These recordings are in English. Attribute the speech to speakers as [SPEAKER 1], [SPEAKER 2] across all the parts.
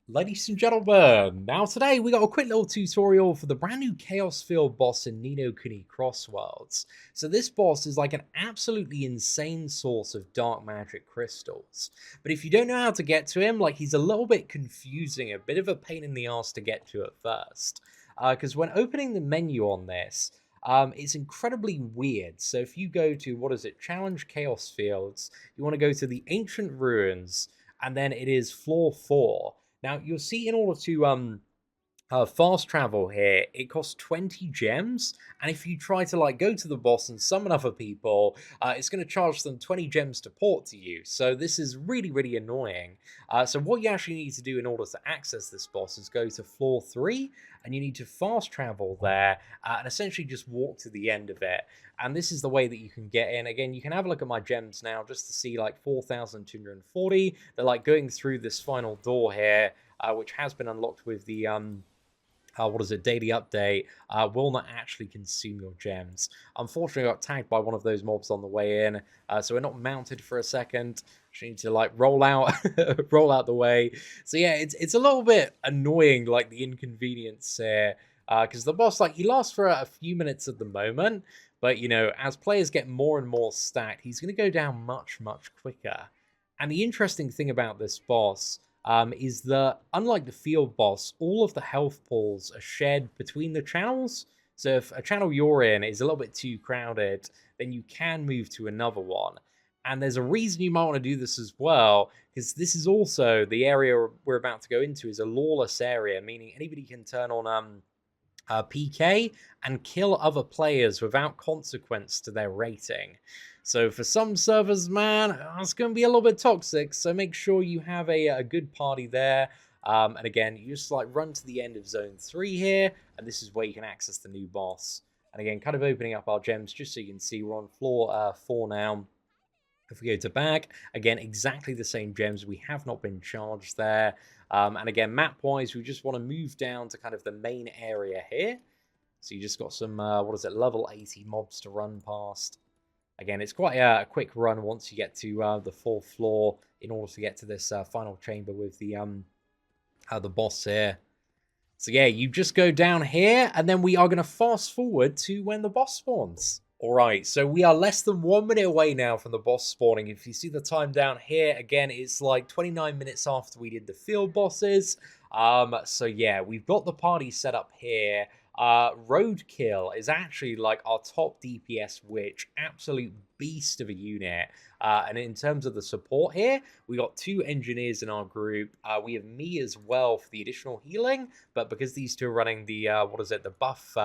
[SPEAKER 1] Ladies and gentlemen, now today we got a quick little tutorial for the brand new Chaos Field boss in Ni no Kuni Crossworlds. So this boss is like an absolutely insane source of dark magic crystals. But if you don't know how to get to him, like he's a little bit confusing, a bit of a pain in the ass to get to at first. Because when opening the menu on this, it's incredibly weird. So if you go to, Challenge Chaos Fields, you want to go to the Ancient Ruins, and then it is floor 4. Now, you'll see in order to fast travel here, it costs 20 gems, and if you try to like go to the boss and summon other people, it's going to charge them 20 gems to port to you. So this is really, really annoying. So what you actually need to do in order to access this boss is go to floor 3, and you need to fast travel there, and essentially just walk to the end of it. And this is the way that you can get in. Again, you can have a look at my gems now just to see like 4,240. They're like going through this final door here, which has been unlocked with the daily update, will not actually consume your gems. Unfortunately, I got tagged by one of those mobs on the way in, so we're not mounted for a second. Just need to like roll out, roll out the way. So yeah, it's a little bit annoying, like the inconvenience here, because the boss, like, he lasts for a few minutes at the moment, but you know, as players get more and more stacked, he's going to go down much, much quicker. And the interesting thing about this boss is that, unlike the field boss, all of the health pools are shared between the channels. So if a channel you're in is a little bit too crowded, then you can move to another one. And there's a reason you might want to do this as well, because this is also the area we're about to go into is a lawless area, meaning anybody can turn on PK and kill other players without consequence to their rating. So for some servers, man, it's going to be a little bit toxic, so make sure you have a good party there. And again, you just like run to the end of zone 3 here, and this is where you can access the new boss. And again, kind of opening up our gems just so you can see we're on floor 4 now. If we go to back, again, exactly the same gems. We have not been charged there. And again, map-wise, we just want to move down to kind of the main area here. So you just got some, level 80 mobs to run past. Again, it's quite a quick run once you get to the 4th floor in order to get to this final chamber with the boss here. So yeah, you just go down here, and then we are going to fast forward to when the boss spawns. Alright, so we are less than 1 minute away now from the boss spawning. If you see the time down here, again, it's like 29 minutes after we did the field bosses. So yeah, we've got the party set up here. Roadkill is actually like our top DPS witch, absolute beast of a unit. And in terms of the support here, we got 2 engineers in our group. We have me as well for the additional healing, but because these two are running the, the buff,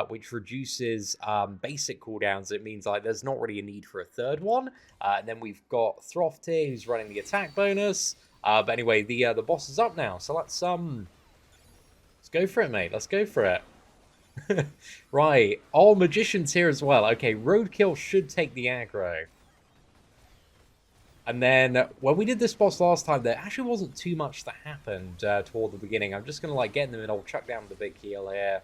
[SPEAKER 1] which reduces basic cooldowns, it means like there's not really a need for a third one. And then we've got Throft here, who's running the attack bonus. But anyway, the boss is up now, so let's go for it, mate. Let's go for it. Right. Oh, Magician's here as well. Okay, Roadkill should take the aggro. And then, when we did this boss last time, there actually wasn't too much that happened toward the beginning. I'm just going to, like, get in the middle, chuck down the big heal here.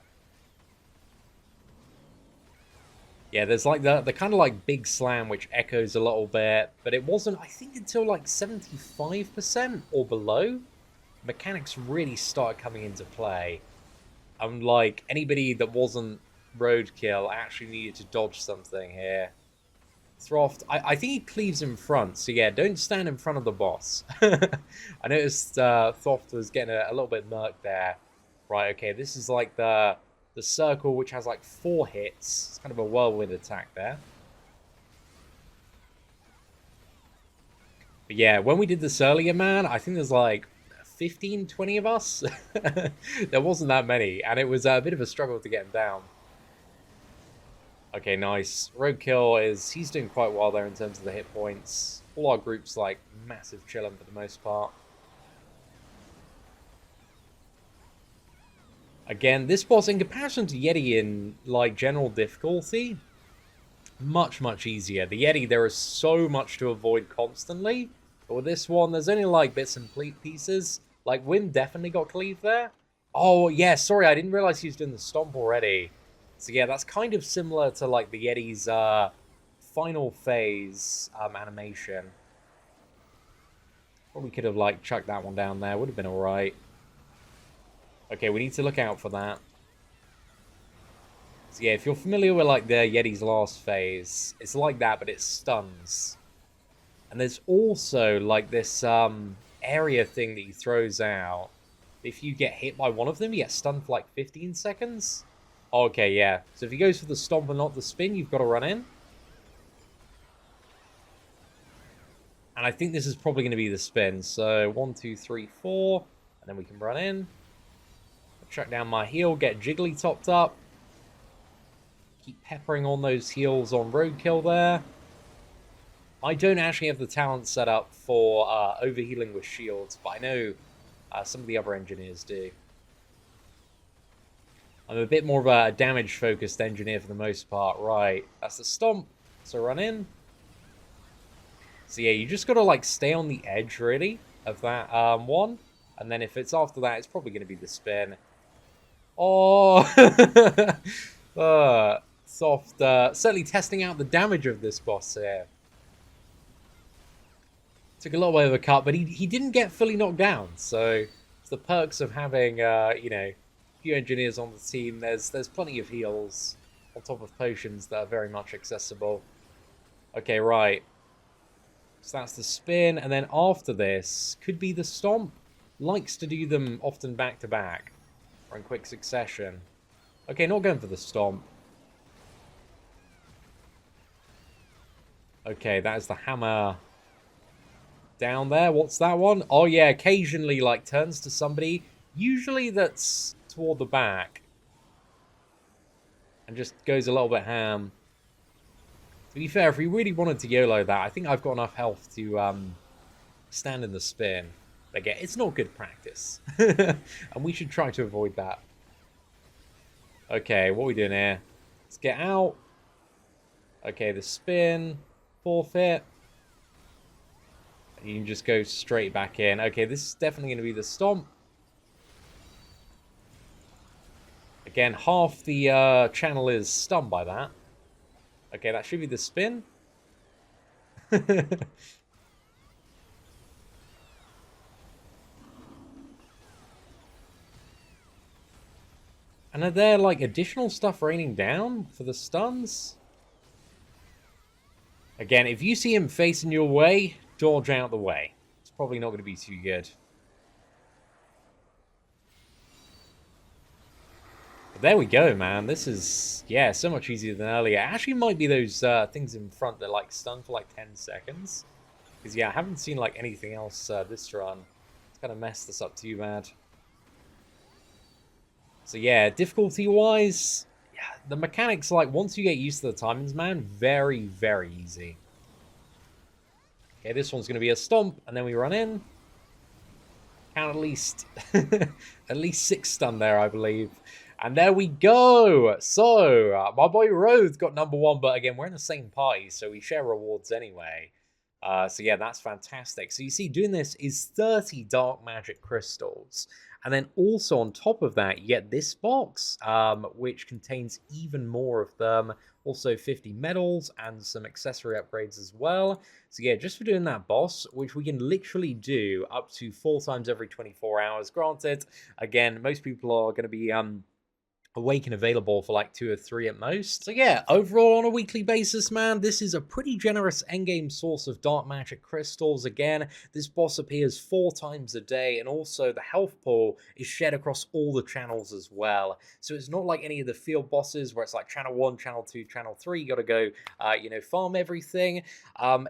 [SPEAKER 1] Yeah, there's, like, the kind of, like, big slam, which echoes a little bit. But it wasn't, I think, until, like, 75% or below, mechanics really started coming into play. Like, anybody that wasn't Roadkill actually needed to dodge something here. Throft, I think he cleaves in front, so yeah, don't stand in front of the boss. I noticed Throft was getting a little bit murked there. Right, okay, this is like the circle, which has like 4 hits. It's kind of a whirlwind attack there. But yeah, when we did this earlier, man, I think there's like 15, 20 of us. There wasn't that many, and it was a bit of a struggle to get him down. Okay, nice. Roadkill he's doing quite well there in terms of the hit points. All our groups like massive chilling for the most part. Again, this boss, in comparison to Yeti in like general difficulty, much, much easier. The Yeti, there is so much to avoid constantly. But with this one, there's only like bits and pieces. Like, Wim definitely got cleaved there. Oh, yeah, sorry, I didn't realize he was doing the stomp already. So yeah, that's kind of similar to like the Yeti's final phase animation. Probably could have, like, chucked that one down there. Would have been alright. Okay, we need to look out for that. So yeah, if you're familiar with, like, the Yeti's last phase, it's like that, but it stuns. And there's also, like, this area thing that he throws out. If you get hit by one of them, you get stunned for, like, 15 seconds. Okay, yeah. So if he goes for the stomp and not the spin, you've got to run in. And I think this is probably going to be the spin. So 1, 2, 3, 4. And then we can run in. Chuck down my heal, get Jiggly topped up. Keep peppering on those heals on roadkill there. I don't actually have the talent set up for overhealing with shields, but I know some of the other engineers do. I'm a bit more of a damage-focused engineer for the most part. Right, that's the stomp. So run in. So yeah, you just got to like stay on the edge, really, of that one. And then if it's after that, it's probably going to be the spin. Oh! Soft. Certainly testing out the damage of this boss here. Took a little way of a cut, but he didn't get fully knocked down. So it's the perks of having, you know, a few engineers on the team. There's plenty of heals on top of potions that are very much accessible. Okay, right. So that's the spin, and then after this could be the stomp. Likes to do them often back to back or in quick succession. Okay, not going for the stomp. Okay, that is the hammer down there. What's that one? Oh yeah, occasionally like turns to somebody, usually that's toward the back, and just goes a little bit ham. To be fair, if we really wanted to YOLO that, I think I've got enough health to stand in the spin. But again, it's not good practice. And we should try to avoid that. Okay, what are we doing here? Let's get out. Okay, the spin. Forfeit. And you can just go straight back in. Okay, this is definitely going to be the stomp. Again, half the channel is stunned by that. Okay, that should be the spin. And are there, like, additional stuff raining down for the stuns? Again, if you see him facing your way, dodge out the way. It's probably not going to be too good. But there we go, man. This is, yeah, so much easier than earlier. It actually might be those things in front that, like, stun for, like, 10 seconds. Because, yeah, I haven't seen, like, anything else this run. It's kind of messed this up too bad. So yeah, difficulty-wise, yeah, the mechanics, like, once you get used to the timings, man, very, very easy. Okay, this one's going to be a stomp, and then we run in. Count at least, at least 6 stun there, I believe. And there we go! So, my boy Roth got #1, but again, we're in the same party, so we share rewards anyway. So yeah, that's fantastic. So you see, doing this is 30 dark magic crystals. And then also on top of that, you get this box, which contains even more of them. Also 50 medals and some accessory upgrades as well. So yeah, just for doing that boss, which we can literally do up to 4 times every 24 hours. Granted, again, most people are going to be awake and available for like 2 or 3 at most. So yeah, overall on a weekly basis, man, this is a pretty generous endgame source of dark magic crystals. Again, this boss appears 4 times a day, and also the health pool is shared across all the channels as well. So it's not like any of the field bosses where it's like channel 1, channel 2, channel 3, you gotta go, you know, farm everything.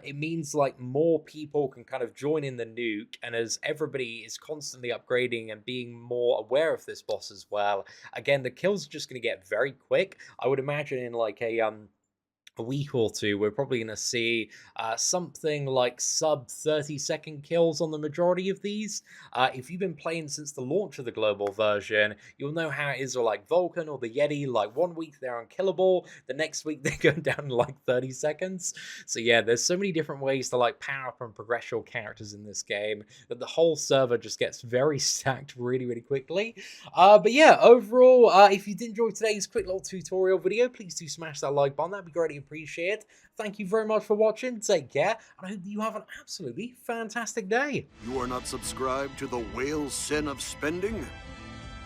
[SPEAKER 1] It means like more people can kind of join in the nuke, and as everybody is constantly upgrading and being more aware of this boss as well, again, the kills are just going to get very quick. I would imagine in like a week or 2, we're probably going to see something like sub 30-second kills on the majority of these. If you've been playing since the launch of the global version, you'll know how it is with like Vulcan or the Yeti. Like 1 week they're unkillable, the next week they're going down in like 30 seconds. So yeah, there's so many different ways to like power up and progress your characters in this game that the whole server just gets very stacked really, really quickly. But yeah, overall, if you did enjoy today's quick little tutorial video, please do smash that like button. That'd be greatly appreciate it. Thank you very much for watching. Take care, and I hope that you have an absolutely fantastic day.
[SPEAKER 2] You are not subscribed to the whale sin of spending?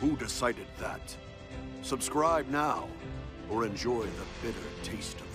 [SPEAKER 2] Who decided that? Subscribe now, or enjoy the bitter taste of